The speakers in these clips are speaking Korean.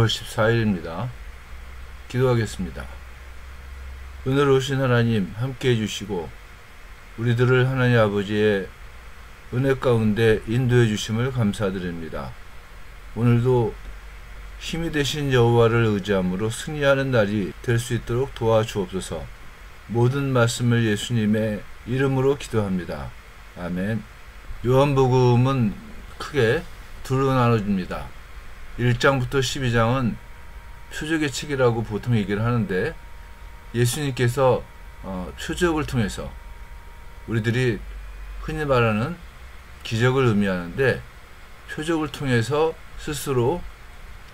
9월 14일입니다. 기도하겠습니다. 오늘 오신 하나님 함께 해주시고 우리들을 하나님 아버지의 은혜 가운데 인도해 주심을 감사드립니다. 오늘도 힘이 되신 여호와를 의지함으로 승리하는 날이 될 수 있도록 도와주옵소서. 모든 말씀을 예수님의 이름으로 기도합니다. 아멘. 요한복음은 크게 둘로 나눠집니다. 1장부터 12장은 표적의 책이라고 보통 얘기를 하는데, 예수님께서 표적을 통해서 우리들이 흔히 말하는 기적을 의미하는데, 표적을 통해서 스스로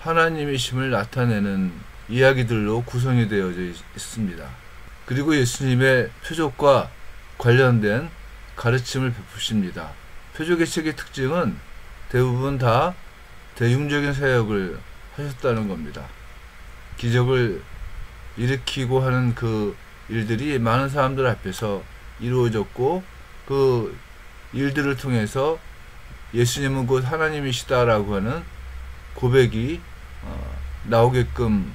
하나님이심을 나타내는 이야기들로 구성이 되어져 있습니다. 그리고 예수님의 표적과 관련된 가르침을 베푸십니다. 표적의 책의 특징은 대부분 다 대중적인 사역을 하셨다는 겁니다. 기적을 일으키고 하는 그 일들이 많은 사람들 앞에서 이루어졌고, 그 일들을 통해서 예수님은 곧 하나님이시다라고 하는 고백이 나오게끔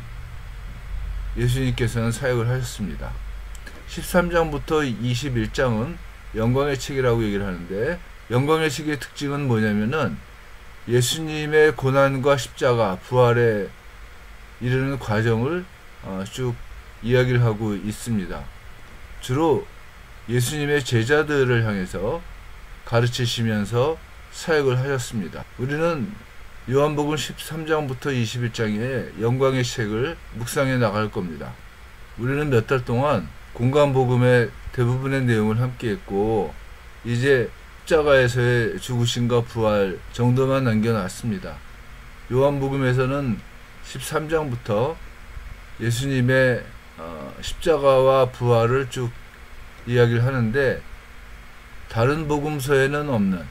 예수님께서는 사역을 하셨습니다. 13장부터 21장은 영광의 책이라고 얘기를 하는데, 영광의 책의 특징은 뭐냐면은 예수님의 고난과 십자가, 부활에 이르는 과정을 쭉 이야기를 하고 있습니다. 주로 예수님의 제자들을 향해서 가르치시면서 사역을 하셨습니다. 우리는 요한복음 13장부터 21장의 영광의 책을 묵상해 나갈 겁니다. 우리는 몇 달 동안 공간복음의 대부분의 내용을 함께 했고, 이제 십자가에서의 죽으심과 부활 정도만 남겨놨습니다. 요한복음에서는 13장부터 예수님의 십자가와 부활을 쭉 이야기를 하는데, 다른 복음서에는 없는,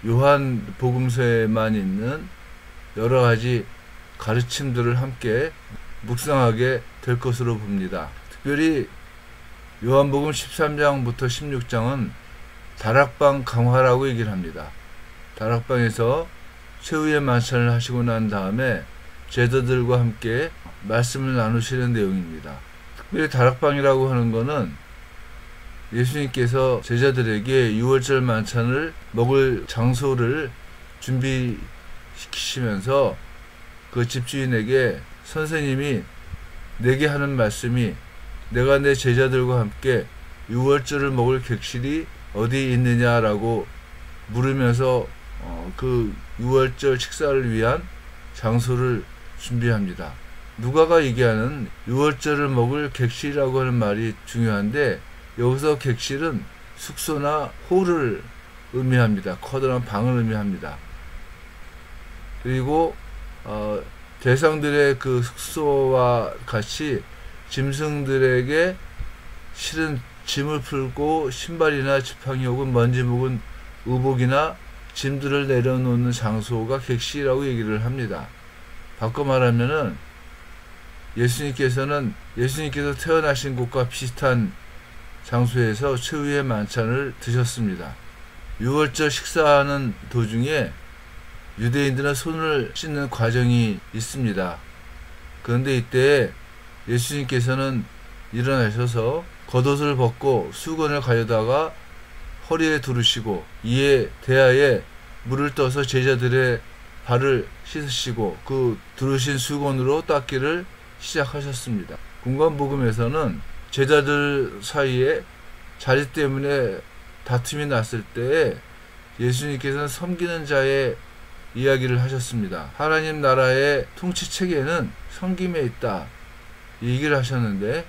요한 복음서에만 있는 여러 가지 가르침들을 함께 묵상하게 될 것으로 봅니다. 특별히 요한복음 13장부터 16장은 다락방 강화라고 얘기를 합니다. 다락방에서 최후의 만찬을 하시고 난 다음에 제자들과 함께 말씀을 나누시는 내용입니다. 특별히 다락방이라고 하는 것은 예수님께서 제자들에게 유월절 만찬을 먹을 장소를 준비시키시면서 그 집주인에게 선생님이 내게 하는 말씀이, 내가 내 제자들과 함께 유월절을 먹을 객실이 어디 있느냐라고 물으면서 그 유월절 식사를 위한 장소를 준비합니다. 누가가 얘기하는 유월절을 먹을 객실이라고 하는 말이 중요한데, 여기서 객실은 숙소나 홀을 의미합니다. 커다란 방을 의미합니다. 그리고 대상들의 그 숙소와 같이 짐승들에게 실은 짐을 풀고 신발이나 지팡이 혹은 먼지 묵은 의복이나 짐들을 내려놓는 장소가 객실이라고 얘기를 합니다. 바꿔 말하면은 예수님께서 태어나신 곳과 비슷한 장소에서 최후의 만찬을 드셨습니다. 유월절 식사하는 도중에 유대인들은 손을 씻는 과정이 있습니다. 그런데 이때 예수님께서는 일어나셔서 겉옷을 벗고 수건을 가져다가 허리에 두르시고, 이에 대야에 물을 떠서 제자들의 발을 씻으시고 그 두르신 수건으로 닦기를 시작하셨습니다. 공간복음에서는 제자들 사이에 자리 때문에 다툼이 났을 때에 예수님께서는 섬기는 자의 이야기를 하셨습니다. 하나님 나라의 통치체계는 섬김에 있다, 이 얘기를 하셨는데,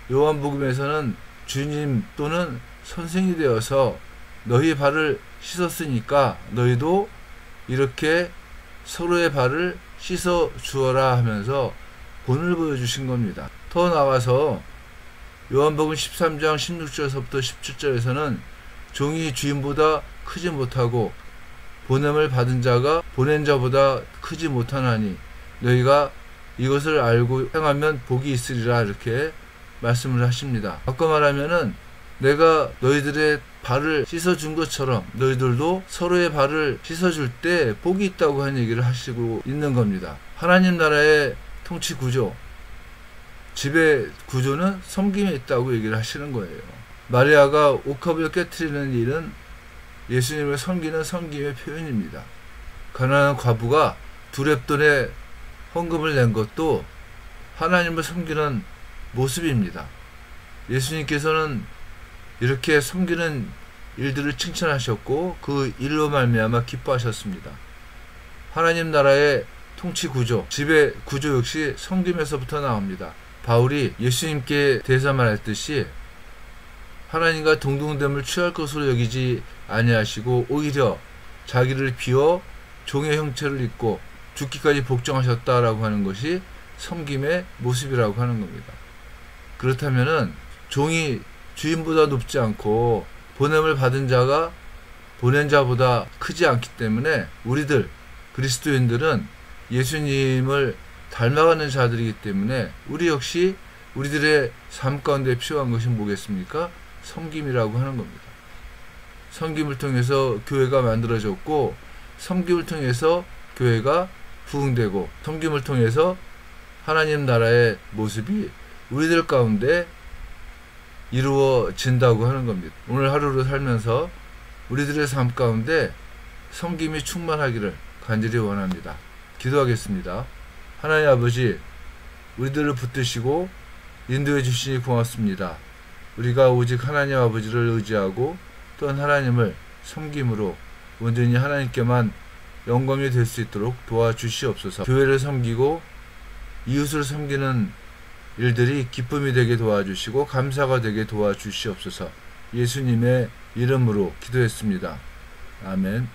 요한복음에서는 주님 또는 선생이 되어서 너희 발을 씻었으니까 너희도 이렇게 서로의 발을 씻어 주어라 하면서 본을 보여주신 겁니다. 더 나아가서 요한복음 13장 16절에서부터 17절에서는 종이 주인보다 크지 못하고 보냄을 받은 자가 보낸 자보다 크지 못하나니 너희가 이것을 알고 행하면 복이 있으리라, 이렇게 말씀을 하십니다. 바꿔 말하면은 내가 너희들의 발을 씻어준 것처럼 너희들도 서로의 발을 씻어줄 때 복이 있다고 하는 얘기를 하시고 있는 겁니다. 하나님 나라의 통치 구조, 지배 구조는 섬김에 있다고 얘기를 하시는 거예요. 마리아가 옥합을 깨트리는 일은 예수님을 섬기는 섬김의 표현입니다. 가난한 과부가 두 렙돈의 헌금을 낸 것도 하나님을 섬기는 모습입니다. 예수님께서는 이렇게 섬기는 일들을 칭찬하셨고 그 일로 말미암아 기뻐하셨습니다. 하나님 나라의 통치 구조, 지배 구조 역시 섬김에서부터 나옵니다. 바울이 예수님께 대해서 말했듯이 하나님과 동등됨을 취할 것으로 여기지 아니하시고 오히려 자기를 비워 종의 형체를 입고 죽기까지 복종하셨다라고 하는 것이 섬김의 모습이라고 하는 겁니다. 그렇다면은 종이 주인보다 높지 않고 보냄을 받은 자가 보낸 자보다 크지 않기 때문에 우리들 그리스도인들은 예수님을 닮아가는 자들이기 때문에 우리 역시 우리들의 삶 가운데 필요한 것이 뭐겠습니까? 섬김이라고 하는 겁니다. 섬김을 통해서 교회가 만들어졌고 섬김을 통해서 교회가 부흥되고 섬김을 통해서 하나님 나라의 모습이 우리들 가운데 이루어진다고 하는 겁니다. 오늘 하루를 살면서 우리들의 삶 가운데 섬김이 충만하기를 간절히 원합니다. 기도하겠습니다. 하나님 아버지, 우리들을 붙드시고 인도해 주시니 고맙습니다. 우리가 오직 하나님 아버지를 의지하고 또한 하나님을 섬김으로 온전히 하나님께만 영광이 될 수 있도록 도와주시옵소서. 교회를 섬기고 이웃을 섬기는 일들이 기쁨이 되게 도와주시고 감사가 되게 도와주시옵소서. 예수님의 이름으로 기도했습니다. 아멘.